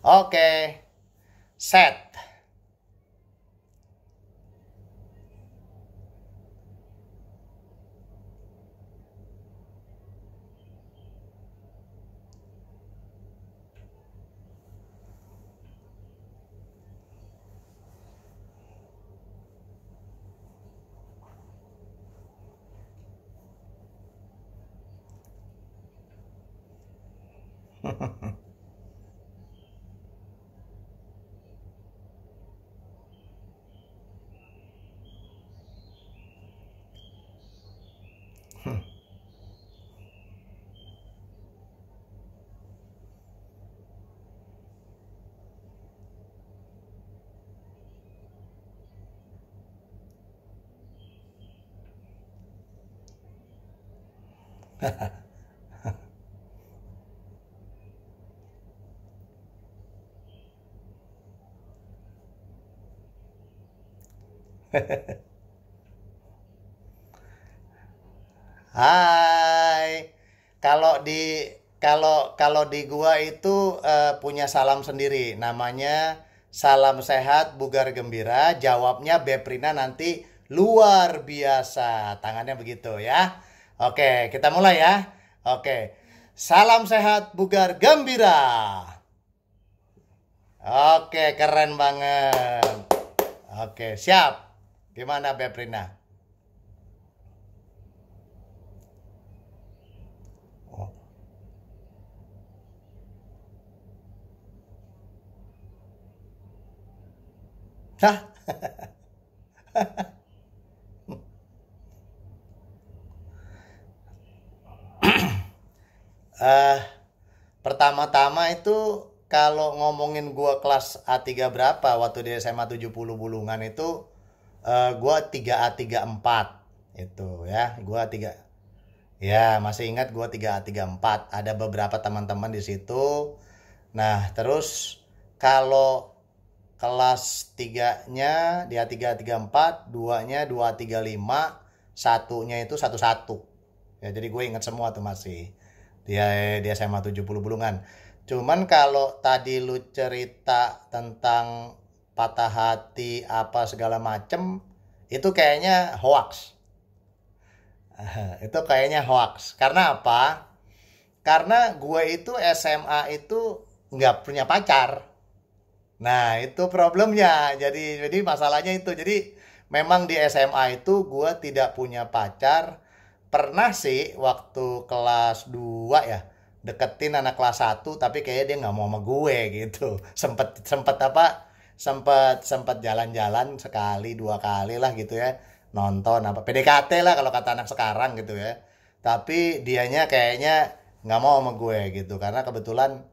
Oke, set. Hai. Kalau di kalau kalau di gua itu punya salam sendiri, namanya salam sehat bugar gembira. Jawabnya Beprina nanti luar biasa. Tangannya begitu ya. Oke, kita mulai ya. Oke. Salam sehat bugar gembira. Oke, keren banget. Oke, siap. Gimana Beprina? Oh. Hah? Eh, Pertama-tama itu kalau ngomongin gua kelas A3 berapa waktu di SMA 70 Bulungan itu gua 3A34 itu ya. Gua 3. Ya, masih ingat gua 3A34. Ada beberapa teman-teman di situ. Nah, terus kalau kelas 3-nya dia 3A34, 2-nya 2A35, satunya itu 11. Ya, jadi gue ingat semua tuh masih. Dia SMA 70 Bulungan. Cuman kalau tadi lu cerita tentang patah hati apa segala macem, itu kayaknya hoax. Itu kayaknya hoax. Karena apa? Karena gue itu SMA itu nggak punya pacar. Nah, itu problemnya. Jadi masalahnya itu. Jadi memang di SMA itu gue tidak punya pacar. Pernah sih waktu kelas 2 ya, deketin anak kelas 1 tapi kayaknya dia nggak mau sama gue gitu. Sempet sempet apa? Sempet jalan-jalan sekali, dua kali lah gitu ya. Nonton apa PDKT lah kalau kata anak sekarang gitu ya. Tapi dianya kayaknya nggak mau sama gue gitu karena kebetulan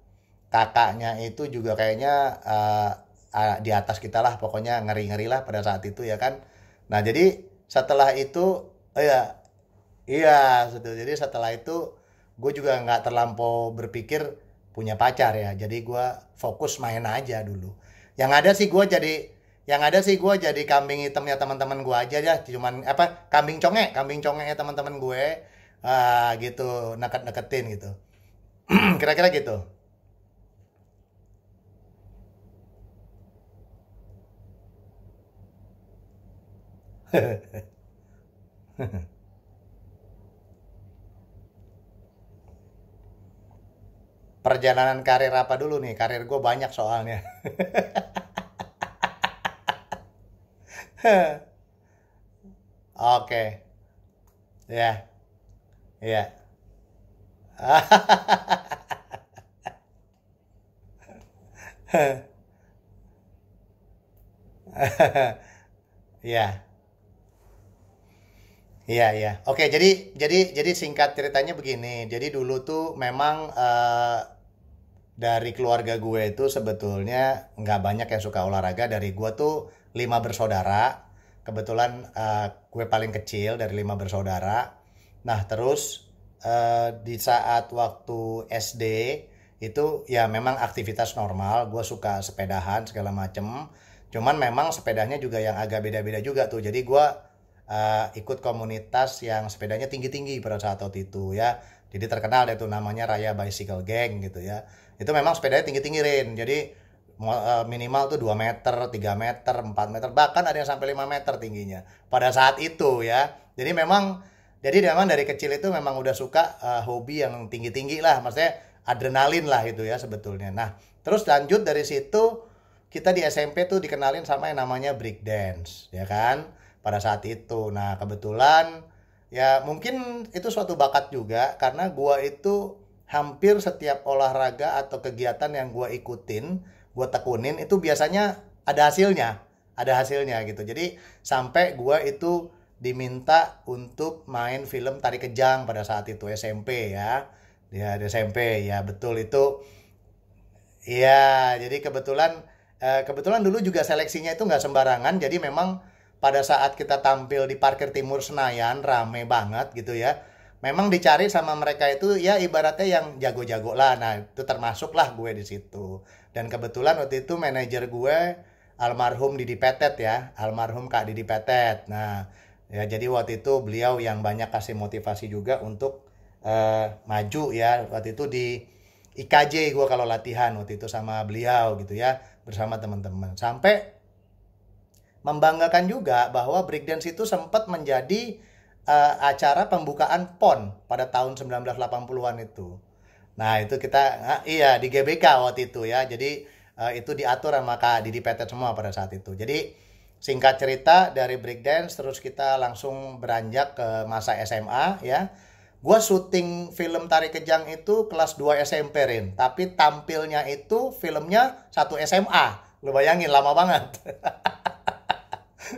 kakaknya itu juga kayaknya di atas kita lah, pokoknya ngeri-ngeri lah pada saat itu ya kan. Nah jadi setelah itu ya, iya betul. Jadi setelah itu gue juga nggak terlampau berpikir punya pacar ya, jadi gue fokus main aja dulu. yang ada sih gue jadi yang ada sih gue jadi kambing hitamnya teman-teman gue aja ya, cuman apa, kambing congeknya teman-teman gue, gitu, neket-neketin gitu. Kira-kira gitu. Perjalanan karir apa dulu nih? Karir gue banyak soalnya. Oke, ya, ya. Ya, iya, iya. Oke, jadi singkat ceritanya begini. Jadi dulu tuh memang dari keluarga gue itu sebetulnya nggak banyak yang suka olahraga. Dari gue tuh 5 bersaudara. Kebetulan gue paling kecil dari 5 bersaudara. Nah, terus di saat waktu SD itu ya memang aktivitas normal. Gue suka sepedahan segala macem. Cuman memang sepedanya juga yang agak beda-beda juga tuh. Jadi gue ikut komunitas yang sepedanya tinggi-tinggi pada saat waktu itu ya. Jadi terkenal deh tuh namanya Raya Bicycle Gang gitu ya. Itu memang sepedanya tinggi-tinggi Rin. Jadi minimal tuh 2 meter, 3 meter, 4 meter, bahkan ada yang sampai 5 meter tingginya pada saat itu ya. Jadi memang dari kecil itu memang udah suka hobi yang tinggi-tinggi lah, maksudnya adrenalin lah itu ya sebetulnya. Nah, terus lanjut dari situ kita di SMP tuh dikenalin sama yang namanya break dance, ya kan? Pada saat itu. Nah, kebetulan ya mungkin itu suatu bakat juga karena gua itu hampir setiap olahraga atau kegiatan yang gua ikutin, gua tekunin itu biasanya ada hasilnya gitu. Jadi sampai gua itu diminta untuk main film Tari Kejang pada saat itu SMP ya. Ya, di SMP ya betul itu. Iya, jadi kebetulan dulu juga seleksinya itu nggak sembarangan. Jadi memang pada saat kita tampil di Parkir Timur Senayan rame banget gitu ya. Memang dicari sama mereka itu ya ibaratnya yang jago-jago lah. Nah, itu termasuk lah gue di situ. Dan kebetulan waktu itu manajer gue almarhum Didi Petet ya, almarhum Kak Didi Petet. Nah, ya jadi waktu itu beliau yang banyak kasih motivasi juga untuk maju ya. Waktu itu di IKJ gue kalau latihan waktu itu sama beliau gitu ya, bersama teman-teman. Sampai membanggakan juga bahwa breakdance itu sempat menjadi acara pembukaan PON pada tahun 1980-an itu. Nah, itu kita iya di GBK waktu itu ya. Jadi itu diatur sama Kak Didi Petet semua pada saat itu. Jadi singkat cerita dari breakdance terus kita langsung beranjak ke masa SMA ya. Gua syuting film Tari Kejang itu kelas 2 SMP Rin, tapi tampilnya itu filmnya satu SMA. Lu bayangin lama banget.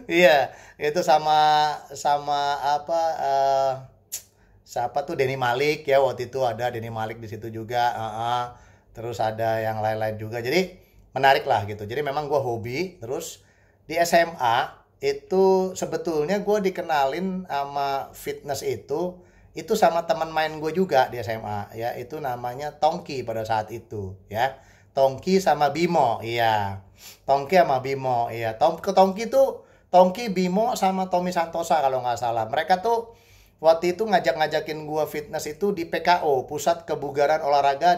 Iya, itu sama sama apa siapa tuh Denny Malik ya waktu itu ada Denny Malik di situ juga. Terus ada yang lain-lain juga. Jadi menarik lah gitu. Jadi memang gue hobi. Terus di SMA itu sebetulnya gue dikenalin sama fitness itu sama teman main gue juga di SMA ya. Itu namanya Tongki pada saat itu ya. Tongki sama Bimo, iya. Tongki sama Bimo, iya. Tongki tuh Tongki, Bimo, sama Tommy Santosa kalau nggak salah. Mereka tuh waktu itu ngajak-ngajakin gua fitness itu di PKO, Pusat Kebugaran Olahraga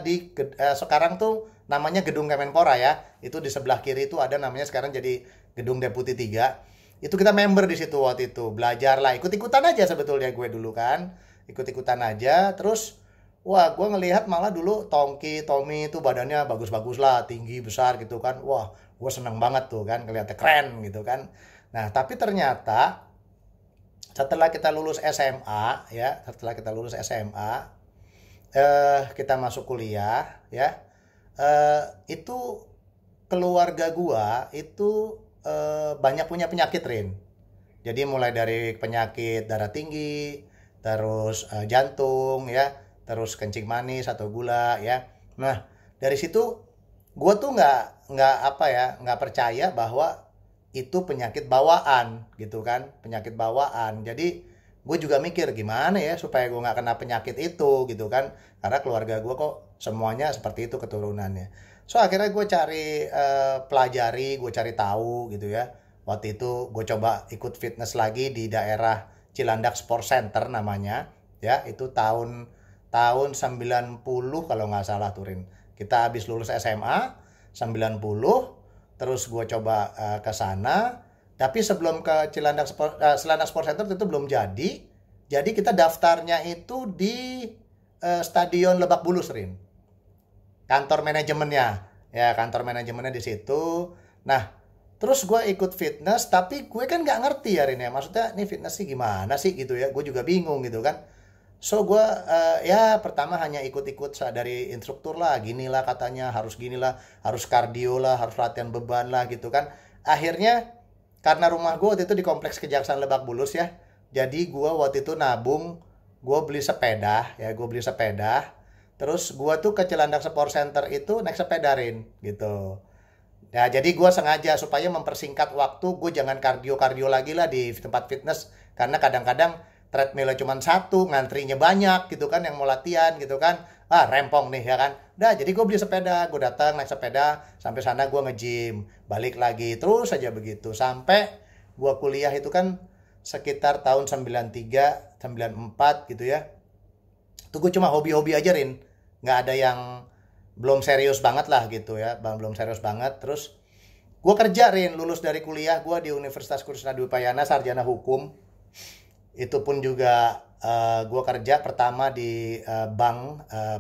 sekarang tuh namanya Gedung Kemenpora ya. Itu di sebelah kiri itu ada namanya sekarang jadi Gedung Deputi 3. Itu kita member di situ waktu itu. Belajar lah, ikut-ikutan aja sebetulnya gue dulu kan. Ikut-ikutan aja, terus wah, gue ngelihat malah dulu Tommy itu badannya bagus-bagus lah, tinggi, besar gitu kan. Wah, gue seneng banget tuh kan, kelihatan keren gitu kan. Nah, tapi ternyata setelah kita lulus SMA ya, kita masuk kuliah ya, itu keluarga gua itu banyak punya penyakit Rin. Jadi mulai dari penyakit darah tinggi, terus jantung ya, terus kencing manis atau gula ya. Nah, dari situ gua tuh nggak apa ya, nggak percaya bahwa itu penyakit bawaan gitu kan, penyakit bawaan. Jadi gue juga mikir gimana ya supaya gue nggak kena penyakit itu gitu kan, karena keluarga gue kok semuanya seperti itu keturunannya. So akhirnya gue cari pelajari, gue cari tahu gitu ya. Waktu itu gue coba ikut fitness lagi di daerah Cilandak Sport Center namanya ya. Itu tahun 90 kalau nggak salah Turin. Kita habis lulus SMA 90. Terus gue coba ke sana, tapi sebelum ke Cilandak Sport Center itu belum jadi. Jadi kita daftarnya itu di Stadion Lebak Bulus, Rin. Kantor manajemennya, ya kantor manajemennya di situ. Nah, terus gue ikut fitness, tapi gue kan nggak ngerti ya Rin ya. Maksudnya ini fitness sih gimana sih gitu ya? Gue juga bingung gitu kan. So gue ya pertama hanya ikut-ikut dari instruktur lah, gini lah katanya, harus gini lah, harus kardio lah, harus latihan beban lah gitu kan. Akhirnya karena rumah gue waktu itu di Kompleks Kejaksaan Lebak Bulus ya, jadi gue waktu itu nabung, gue beli sepeda ya, terus gue tuh ke Cilandak Sport Center itu naik sepeda Rin gitu. Ya jadi gue sengaja supaya mempersingkat waktu, gue jangan kardio lagi lah di tempat fitness, karena kadang-kadang treadmillnya cuma satu, ngantrinya banyak gitu kan yang mau latihan gitu kan. Rempong nih ya kan. Udah, jadi gue beli sepeda, gue datang naik sepeda, sampai sana gue nge-gym, balik lagi, terus aja begitu. Sampai gue kuliah itu kan sekitar tahun 93, 94 gitu ya. Itu gue cuma hobi-hobi aja Rin. Nggak ada yang belum serius banget lah gitu ya, belum serius banget. Terus gue kerja, Rin, lulus dari kuliah gue di Universitas Krishna Dwi Payana, sarjana hukum. Itu pun juga gue kerja pertama di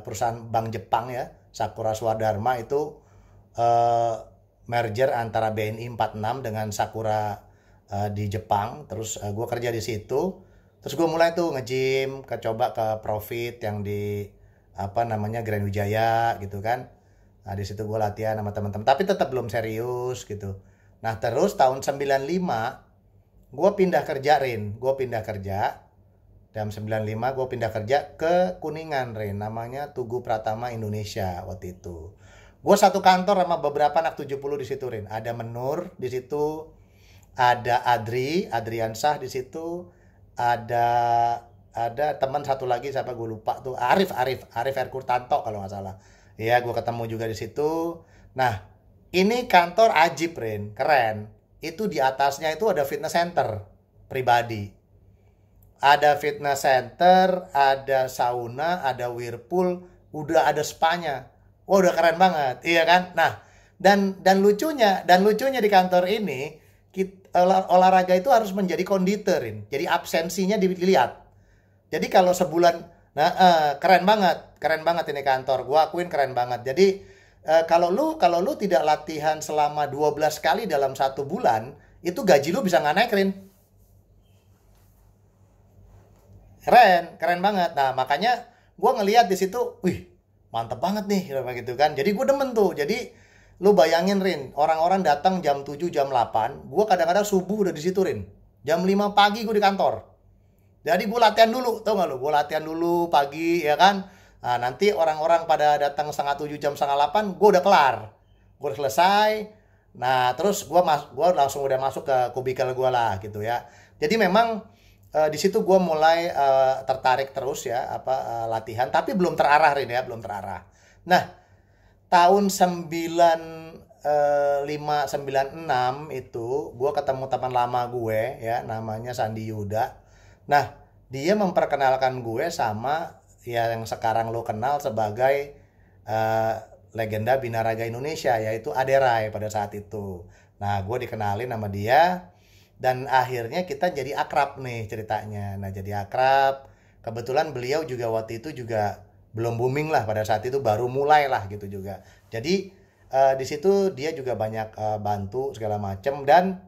perusahaan bank Jepang ya, Sakura Swadharma. Itu eh, merger antara BNI 46 dengan Sakura di Jepang. Terus gue kerja di situ. Terus gue mulai tuh nge-gym, coba ke Profit yang di apa namanya Grand Wijaya gitu kan. Nah, di situ gue latihan sama teman-teman, tapi tetap belum serius gitu. Nah, terus tahun 95 gue pindah kerja, Rin. Gue pindah kerja. Jam 95 gue pindah kerja ke Kuningan, Rin. Namanya Tugu Pratama Indonesia waktu itu. Gue satu kantor sama beberapa anak 70 di situ, Rin. Ada Menur di situ, ada Adriansah di situ, ada teman satu lagi siapa gue lupa tuh, Arif Erkurtanto kalau nggak salah. Iya, gue ketemu juga di situ. Nah, ini kantor ajib, Rin, keren. Itu di atasnya itu ada fitness center pribadi. Ada fitness center, ada sauna, ada whirlpool, udah ada spanya. Wah, udah keren banget, iya kan? Nah, dan lucunya di kantor ini olahraga itu harus menjadi konditerin. Jadi absensinya dilihat. Jadi kalau sebulan, nah keren banget ini kantor. Gua akuin keren banget. Jadi kalau lu tidak latihan selama 12 kali dalam 1 bulan, itu gaji lu bisa nggak naik, Rin. Keren banget. Nah, makanya gua ngelihat di situ, wih, mantep banget nih, kayak gitu kan. Jadi gue demen tuh. Jadi lu bayangin, Rin, orang-orang datang jam 7 jam 8, gua kadang-kadang subuh udah di situ, Rin. Jam 5 pagi gue di kantor. Jadi gue latihan dulu, tau gak lu? Gue latihan dulu pagi, ya kan? Nah, nanti orang-orang pada datang setengah 7 jam setengah 8, gue udah kelar. Gue udah selesai. Nah, terus gua langsung udah masuk ke kubikel gue lah, gitu ya. Jadi memang di situ gue mulai tertarik terus ya, latihan. Tapi belum terarah, Rin, ya, belum terarah. Nah, tahun 95 96 itu gue ketemu teman lama gue ya, namanya Sandi Yuda. Nah, dia memperkenalkan gue sama ya yang sekarang lo kenal sebagai eh, legenda binaraga Indonesia, yaitu Aderai pada saat itu. Nah, gue dikenalin sama dia dan akhirnya kita jadi akrab nih ceritanya. Nah, jadi akrab. Kebetulan beliau juga waktu itu juga belum booming lah pada saat itu, baru mulai lah gitu juga. Jadi di situ dia juga banyak bantu segala macem dan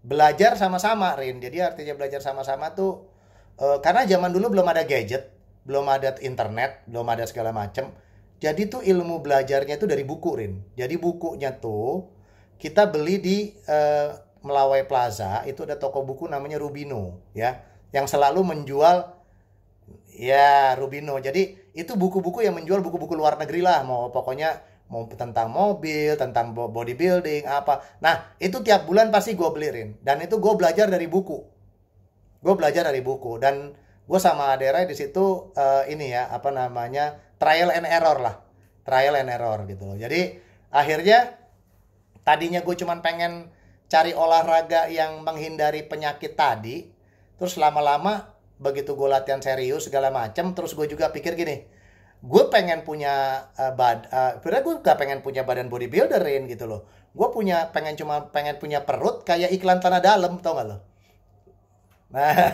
belajar sama-sama, Rin. Jadi artinya belajar sama-sama tuh karena zaman dulu belum ada gadget, belum ada internet, belum ada segala macem. Jadi tuh ilmu belajarnya tuh dari buku, Rin. Jadi bukunya tuh kita beli di Melawai Plaza, itu ada toko buku namanya Rubino ya, yang selalu menjual. Ya, Rubino. Jadi itu buku-buku yang menjual buku-buku luar negeri lah, mau pokoknya mau tentang mobil, tentang bodybuilding apa. Nah, itu tiap bulan pasti gue beliin. Dan itu gue belajar dari buku. Gue belajar dari buku dan gue sama Adera di situ ini ya, apa namanya, trial and error lah. Trial and error gitu loh. Jadi akhirnya tadinya gue cuman pengen cari olahraga yang menghindari penyakit tadi. Terus lama-lama begitu gue latihan serius segala macam, terus gue juga pikir gini, gue pengen punya sebenarnya gue gak pengen punya badan bodybuilderin gitu loh. Gue pengen punya perut kayak iklan Tanah Dalam, tau gak lo? Nah,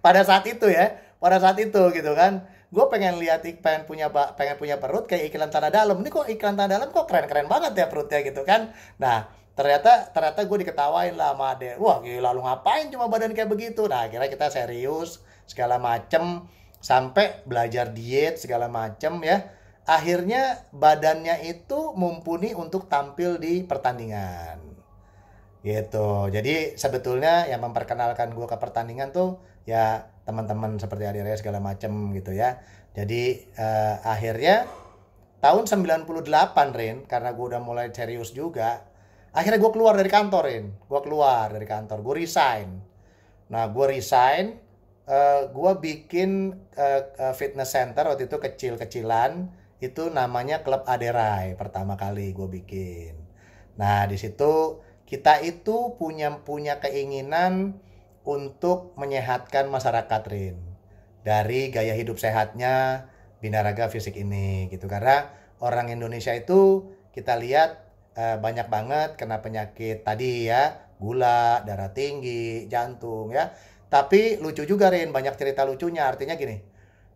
pada saat itu gitu kan, gue pengen punya perut kayak iklan Tanah Dalam. Ini kok iklan Tanah Dalam kok keren-keren banget ya perutnya gitu kan. Nah, ternyata gue diketawain lah sama Ade. Wah, gila, lu ngapain cuma badan kayak begitu? Nah, akhirnya kita serius segala macem sampai belajar diet segala macem ya. Akhirnya badannya itu mumpuni untuk tampil di pertandingan. Gitu. Jadi sebetulnya yang memperkenalkan gue ke pertandingan tuh ya teman-teman seperti Ade segala macem gitu ya. Jadi akhirnya tahun 98, Rin, karena gue udah mulai serius juga, akhirnya gue keluar dari kantor, Rin. Gue keluar dari kantor, gue resign. Nah, gue resign, gue bikin fitness center waktu itu kecil-kecilan, itu namanya Klub Aderai pertama kali gue bikin. Nah, di situ kita itu punya keinginan untuk menyehatkan masyarakat, Rin. Dari gaya hidup sehatnya, binaraga fisik ini gitu. Karena orang Indonesia itu kita lihat banyak banget kena penyakit tadi ya, gula, darah tinggi, jantung ya. Tapi lucu juga Rin, banyak cerita lucunya. Artinya gini,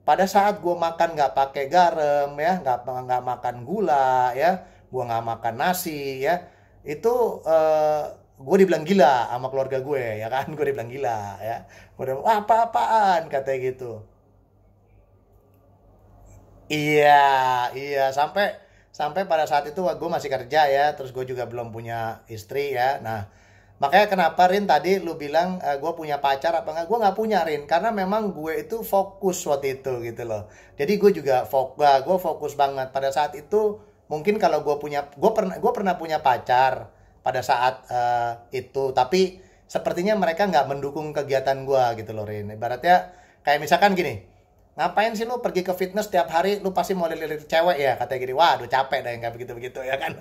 pada saat gue makan nggak pakai garam ya, nggak makan gula ya, gue nggak makan nasi ya, itu gue dibilang gila sama keluarga gue ya kan, gue dibilang gila ya, gue udah wah apa-apaan katanya gitu. Iya, iya sampai sampai pada saat itu gue masih kerja ya, terus gue juga belum punya istri ya. Nah, makanya kenapa Rin tadi lu bilang gue punya pacar apa enggak? Gue nggak punya Rin, karena memang gue itu fokus waktu itu gitu loh. Jadi gue juga gue fokus banget pada saat itu. Mungkin kalau gue pernah punya pacar pada saat itu, tapi sepertinya mereka nggak mendukung kegiatan gue gitu loh Rin. Ibaratnya kayak misalkan gini, ngapain sih lu pergi ke fitness tiap hari, lu pasti mau lirik cewek ya katanya gini, waduh capek dah yang kayak begitu-begitu ya kan.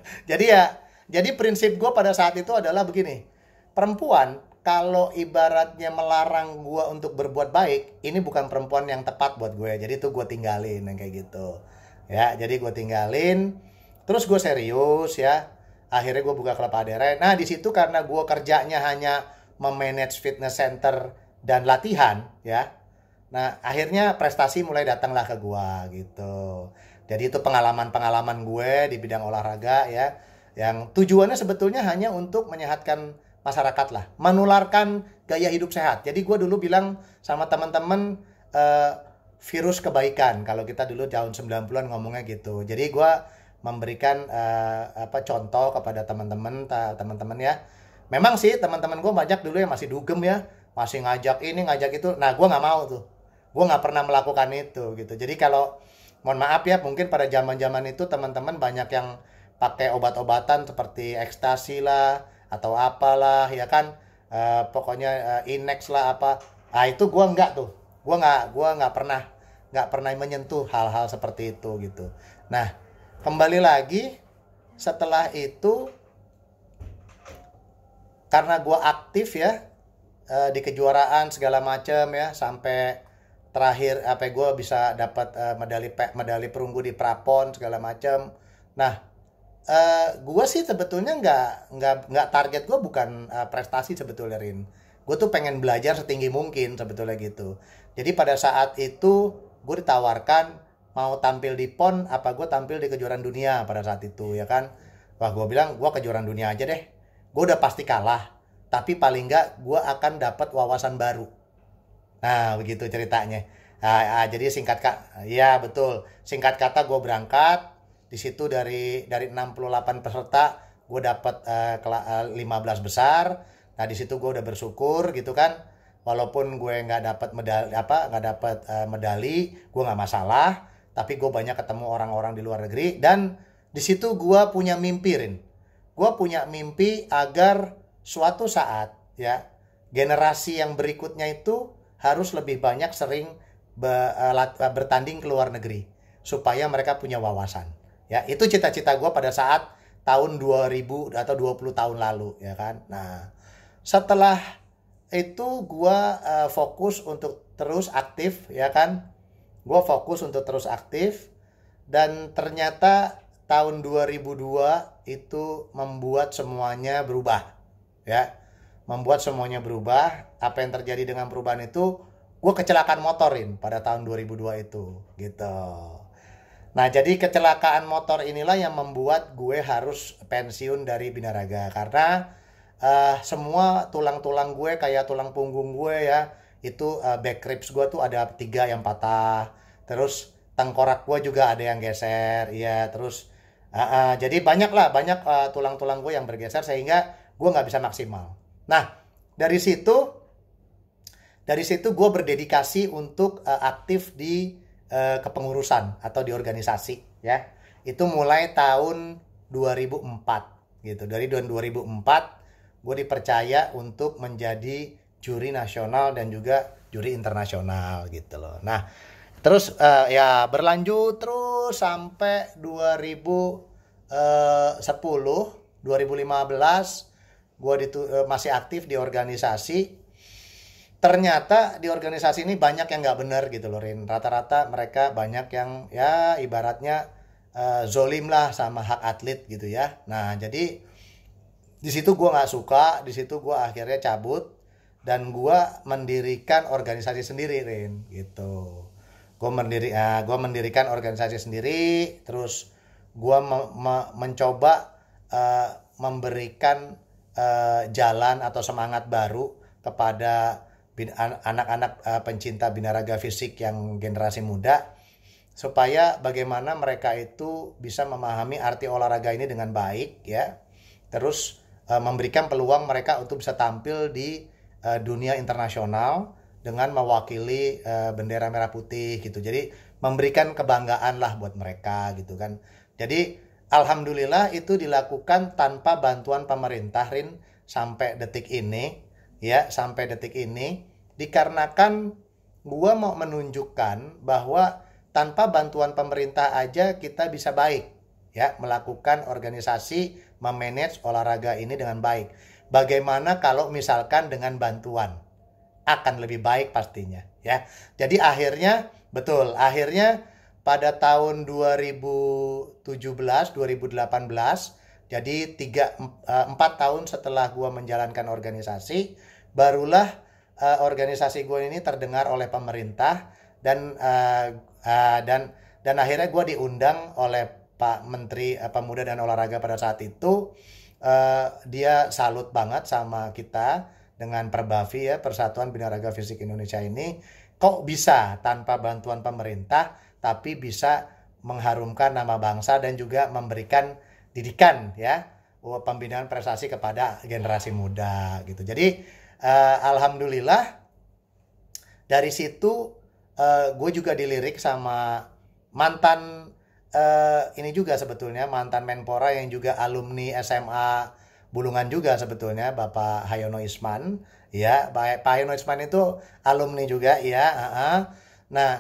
Jadi prinsip gue pada saat itu adalah begini, perempuan kalau ibaratnya melarang gue untuk berbuat baik, ini bukan perempuan yang tepat buat gue, jadi itu gue tinggalin yang kayak gitu ya. Jadi gue tinggalin, terus gue serius ya, akhirnya gue buka klub Adere. Nah di situ karena gue kerjanya hanya memanage fitness center dan latihan ya. Nah, akhirnya prestasi mulai datanglah ke gua gitu. Jadi itu pengalaman-pengalaman gue di bidang olahraga ya, yang tujuannya sebetulnya hanya untuk menyehatkan masyarakat lah, menularkan gaya hidup sehat. Jadi gua dulu bilang sama teman-teman eh, virus kebaikan. Kalau kita dulu tahun 90-an ngomongnya gitu. Jadi gua memberikan apa contoh kepada teman-teman ya. Memang sih teman-teman gue banyak dulu yang masih dugem ya, masih ngajak ini ngajak itu. Nah, gue nggak mau tuh, gue nggak pernah melakukan itu gitu. Jadi kalau mohon maaf ya, mungkin pada zaman-zaman itu teman-teman banyak yang pakai obat-obatan seperti ekstasi lah atau apalah ya kan. Pokoknya Inex lah apa. Ah itu gue nggak tuh, gue nggak pernah menyentuh hal-hal seperti itu gitu. Nah, kembali lagi setelah itu, karena gue aktif ya di kejuaraan segala macam ya, sampai terakhir apa gue bisa dapat medali perunggu di Prapon segala macam. Nah, gue sih sebetulnya nggak target gue bukan prestasi sebetulnya Rin. Gue tuh pengen belajar setinggi mungkin sebetulnya gitu. Jadi pada saat itu gue ditawarkan mau tampil di PON apa gue tampil di kejuaraan dunia pada saat itu ya kan. Wah gue bilang gue kejuaraan dunia aja deh. Gue udah pasti kalah, tapi paling nggak gue akan dapat wawasan baru. Nah, begitu ceritanya. Jadi ya betul. Singkat kata gue berangkat di situ dari 68 peserta, gue dapat 15 besar. Nah, di situ gue udah bersyukur gitu kan. Walaupun gue nggak dapat medali nggak dapat medali, gue nggak masalah. Tapi gue banyak ketemu orang-orang di luar negeri dan di situ gue punya mimpi Rin. Gue punya mimpi agar suatu saat ya generasi yang berikutnya itu harus lebih banyak sering bertanding ke luar negeri supaya mereka punya wawasan. Ya, itu cita-cita gue pada saat tahun 2000 atau 20 tahun lalu ya kan. Nah, setelah itu gue fokus untuk terus aktif ya kan. Gue fokus untuk terus aktif dan ternyata tahun 2002 itu membuat semuanya berubah ya, membuat semuanya berubah. Apa yang terjadi dengan perubahan itu, gue kecelakaan motorin pada tahun 2002 itu gitu. Nah, jadi kecelakaan motor inilah yang membuat gue harus pensiun dari binaraga karena semua tulang-tulang gue kayak tulang punggung gue ya, itu back ribs gue tuh ada 3 yang patah, terus tengkorak gue juga ada yang geser ya, terus jadi banyak tulang-tulang gue yang bergeser sehingga gue nggak bisa maksimal. Nah, dari situ gue berdedikasi untuk aktif di kepengurusan atau di organisasi ya. Itu mulai tahun 2004 gitu. Dari tahun 2004 gue dipercaya untuk menjadi juri nasional dan juga juri internasional gitu loh. Nah, terus ya berlanjut terus sampai 2015 gue masih aktif di organisasi. ternyata di organisasi ini banyak yang nggak benar gitu loh, Rin. Rata-rata mereka banyak yang ya ibaratnya zolim lah sama hak atlet gitu ya. Nah, jadi di situ gue nggak suka, di situ gue akhirnya cabut dan gue mendirikan organisasi sendiri, Rin, gitu. Gue mendirikan organisasi sendiri, terus gue mencoba memberikan jalan atau semangat baru kepada anak-anak pencinta binaraga fisik yang generasi muda, supaya bagaimana mereka itu bisa memahami arti olahraga ini dengan baik ya, terus memberikan peluang mereka untuk bisa tampil di dunia internasional dengan mewakili bendera merah putih gitu. Jadi memberikan kebanggaan lah buat mereka gitu kan. Jadi alhamdulillah itu dilakukan tanpa bantuan pemerintah, Rin, sampai detik ini ya, sampai detik ini, dikarenakan gua mau menunjukkan bahwa tanpa bantuan pemerintah aja kita bisa baik ya, melakukan organisasi, memanage olahraga ini dengan baik. Bagaimana kalau misalkan dengan bantuan? Akan lebih baik pastinya ya. Jadi akhirnya pada tahun 2017 2018, jadi 4 tahun setelah gua menjalankan organisasi, barulah organisasi gue ini terdengar oleh pemerintah dan akhirnya gue diundang oleh Pak Menteri Pemuda dan Olahraga pada saat itu. Dia salut banget sama kita dengan Perbavi ya, Persatuan Binaraga Fisik Indonesia ini, kok bisa tanpa bantuan pemerintah tapi bisa mengharumkan nama bangsa dan juga memberikan didikan ya, pembinaan prestasi kepada generasi muda gitu. Jadi alhamdulillah dari situ gue juga dilirik sama mantan ini juga sebetulnya mantan Menpora yang juga alumni SMA Bulungan juga sebetulnya, Bapak Hayono Isman ya. Pak Hayono Isman itu alumni juga ya. Nah,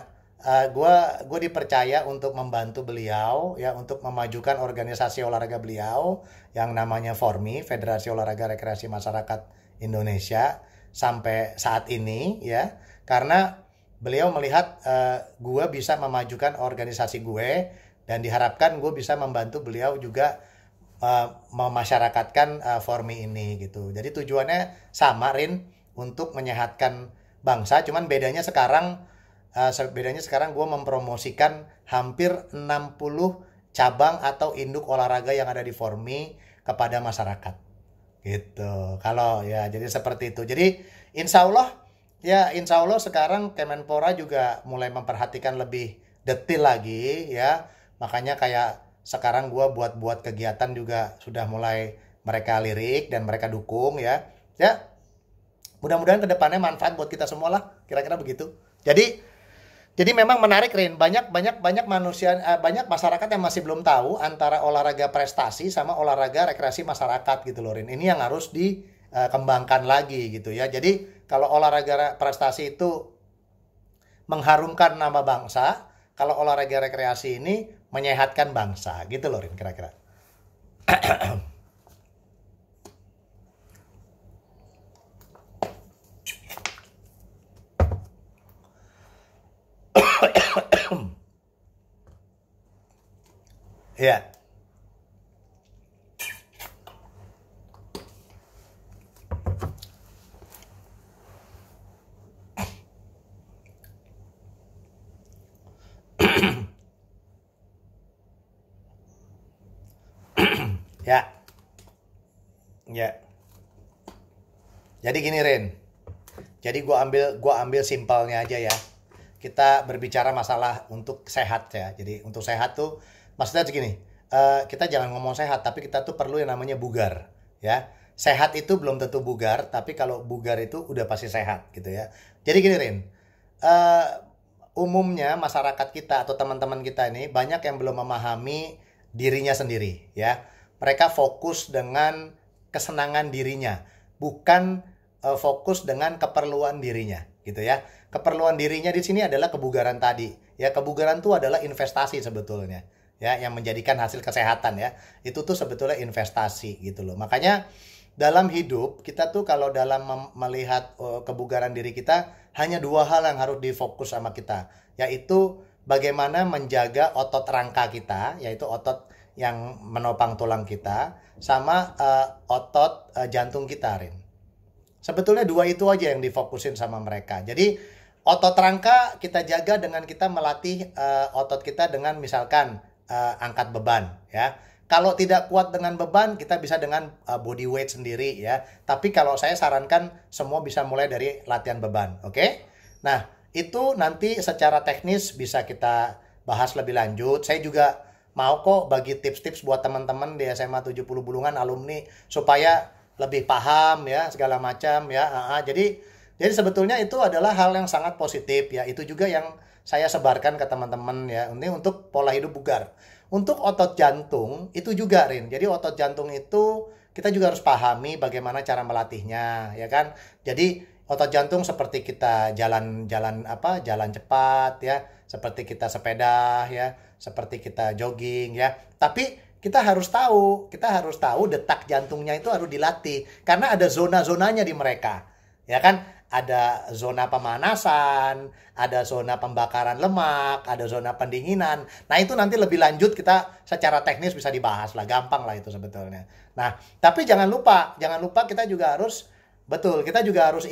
gue dipercaya untuk membantu beliau ya, untuk memajukan organisasi olahraga beliau yang namanya FORMI, Federasi Olahraga Rekreasi Masyarakat Indonesia, sampai saat ini ya, karena beliau melihat gue bisa memajukan organisasi gue dan diharapkan gue bisa membantu beliau juga memasyarakatkan FORMI ini gitu. Jadi tujuannya sama, Rin, untuk menyehatkan bangsa, cuman bedanya sekarang gue mempromosikan hampir 60 cabang atau induk olahraga yang ada di FORMI kepada masyarakat gitu. Kalau ya jadi seperti itu. Jadi insya Allah sekarang Kemenpora juga mulai memperhatikan lebih detail lagi ya. Makanya kayak sekarang gue buat kegiatan juga sudah mulai mereka lirik dan mereka dukung ya. Ya, mudah-mudahan kedepannya manfaat buat kita semua lah, kira-kira begitu. Jadi memang menarik, Rin. Banyak manusia, banyak masyarakat yang masih belum tahu antara olahraga prestasi sama olahraga rekreasi masyarakat gitu loh, Rin. Ini yang harus dikembangkan lagi gitu ya. Jadi kalau olahraga prestasi itu mengharumkan nama bangsa, kalau olahraga rekreasi ini menyehatkan bangsa gitu loh, Rin, kira-kira. Ya. Ya. Ya. Jadi gini, Rin. Jadi gua ambil simpelnya aja ya. Kita berbicara masalah untuk sehat ya. Jadi untuk sehat tuh maksudnya begini, kita jangan ngomong sehat, tapi kita tuh perlu yang namanya bugar ya. Sehat itu belum tentu bugar, tapi kalau bugar itu udah pasti sehat gitu ya. Jadi gini, Rin, umumnya masyarakat kita atau teman-teman kita ini banyak yang belum memahami dirinya sendiri ya. Mereka fokus dengan kesenangan dirinya, bukan fokus dengan keperluan dirinya gitu ya. Keperluan dirinya di sini adalah kebugaran tadi ya. Kebugaran itu adalah investasi sebetulnya ya, yang menjadikan hasil kesehatan ya. Itu tuh sebetulnya investasi gitu loh. Makanya dalam hidup kita tuh kalau dalam melihat kebugaran diri kita hanya dua hal yang harus difokus sama kita, yaitu bagaimana menjaga otot rangka kita, yaitu otot yang menopang tulang kita, sama otot jantung kita, Rin. Sebetulnya dua itu aja yang difokusin sama mereka. Jadi otot rangka kita jaga dengan kita melatih otot kita dengan misalkan angkat beban, ya. Kalau tidak kuat dengan beban, kita bisa dengan body weight sendiri, ya. Tapi kalau saya sarankan semua bisa mulai dari latihan beban, oke? Nah, itu nanti secara teknis bisa kita bahas lebih lanjut. Saya juga mau kok bagi tips-tips buat teman-teman di SMA 70 Bulungan alumni supaya lebih paham ya segala macam ya. Jadi sebetulnya itu adalah hal yang sangat positif ya. Itu juga yang saya sebarkan ke teman-teman ya. Ini untuk pola hidup bugar. Untuk otot jantung itu juga, Rin. Jadi otot jantung itu kita juga harus pahami bagaimana cara melatihnya, ya kan? Jadi otot jantung seperti kita jalan cepat ya, seperti kita sepeda ya, seperti kita jogging ya. Tapi kita harus tahu detak jantungnya itu harus dilatih karena ada zona-zonanya di mereka. Ya kan? Ada zona pemanasan, ada zona pembakaran lemak, ada zona pendinginan. Nah, itu nanti lebih lanjut kita secara teknis bisa dibahas lah, gampang lah itu sebetulnya. Nah, tapi jangan lupa kita juga harus betul, kita harus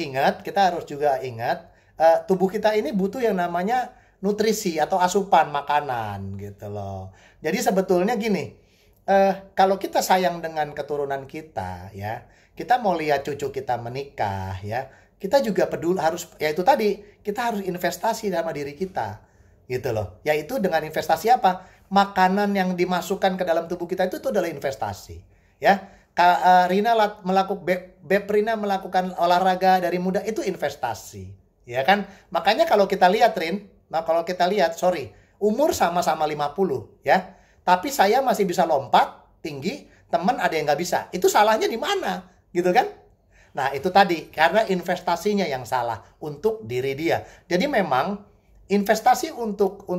juga ingat tubuh kita ini butuh yang namanya nutrisi atau asupan makanan gitu loh. Jadi sebetulnya gini, kalau kita sayang dengan keturunan kita ya, kita mau lihat cucu kita menikah ya, kita juga peduli harus ya itu tadi, kita harus investasi sama diri kita gitu loh. Yaitu dengan investasi apa? Makanan yang dimasukkan ke dalam tubuh kita itu adalah investasi ya. Rina melakukan olahraga dari muda itu investasi ya kan. Makanya kalau kita lihat umur sama-sama 50 ya, tapi saya masih bisa lompat tinggi, teman ada yang nggak bisa, itu salahnya di mana gitu kan. Nah, itu tadi karena investasinya yang salah untuk diri dia. Jadi memang investasi untuk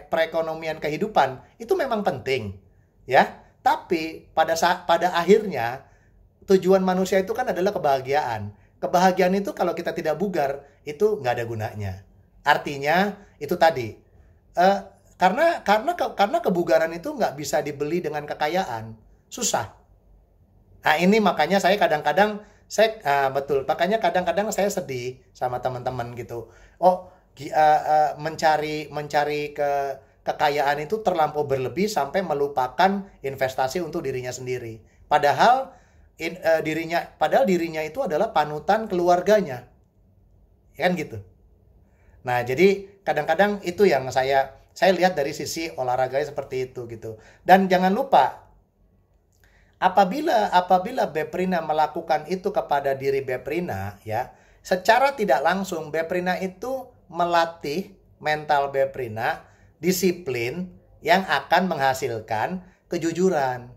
perekonomian kehidupan itu memang penting, ya. Tapi pada akhirnya tujuan manusia itu kan adalah kebahagiaan. Kebahagiaan itu kalau kita tidak bugar itu nggak ada gunanya. Artinya itu tadi karena kebugaran itu nggak bisa dibeli dengan kekayaan, susah. Nah, ini makanya saya kadang-kadang betul, makanya kadang-kadang saya sedih sama teman-teman gitu. Oh, mencari kekayaan itu terlampau berlebih sampai melupakan investasi untuk dirinya sendiri. Padahal dirinya itu adalah panutan keluarganya. Ya kan gitu. Nah, jadi kadang-kadang itu yang saya lihat dari sisi olahraganya seperti itu gitu. Dan jangan lupa apabila Beprina melakukan itu kepada diri Beprina ya, secara tidak langsung Beprina itu melatih mental Beprina, disiplin yang akan menghasilkan kejujuran.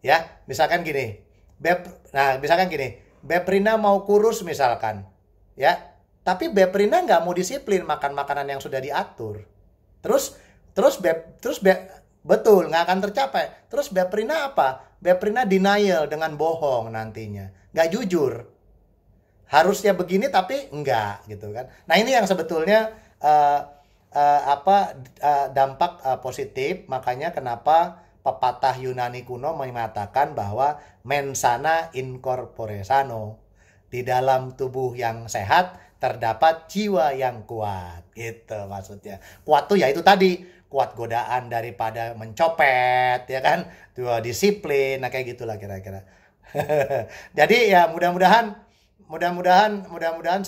Ya, misalkan gini. Beprina mau kurus misalkan. Ya, tapi Beprina nggak mau disiplin makan makanan yang sudah diatur. Terus betul, nggak akan tercapai. Terus Beprina apa? Beprina denial dengan bohong nantinya. Nggak jujur. Harusnya begini tapi enggak gitu kan. Nah, ini yang sebetulnya dampak positif. Makanya kenapa pepatah Yunani kuno mengatakan bahwa mens sana in corpore sano. Di dalam tubuh yang sehat terdapat jiwa yang kuat. Gitu maksudnya. Kuat tuh ya itu tadi, kuat godaan daripada mencopet ya kan, disiplin, nah kayak gitulah kira-kira. Jadi ya mudah-mudahan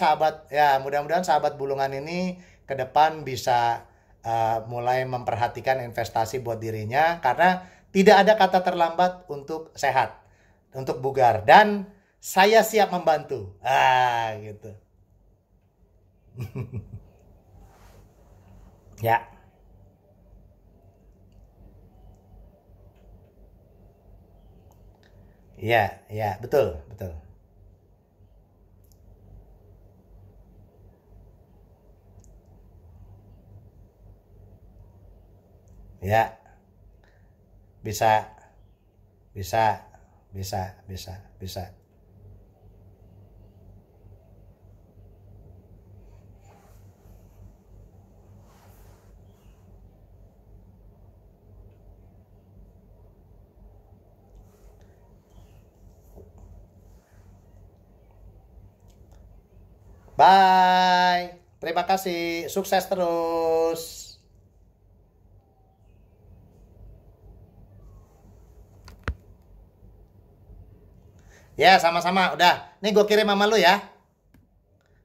sahabat bulungan ini ke depan bisa mulai memperhatikan investasi buat dirinya karena tidak ada kata terlambat untuk sehat, untuk bugar, dan saya siap membantu. Gitu. Ya. Iya, iya, betul, betul. Ya, bisa, bisa, Bisa, bisa, bisa. Bye. Terima kasih. Sukses terus. Ya, sama-sama. Udah. Nih gue kirim sama lu ya.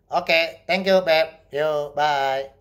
Oke, thank you, Beb. Yo, bye.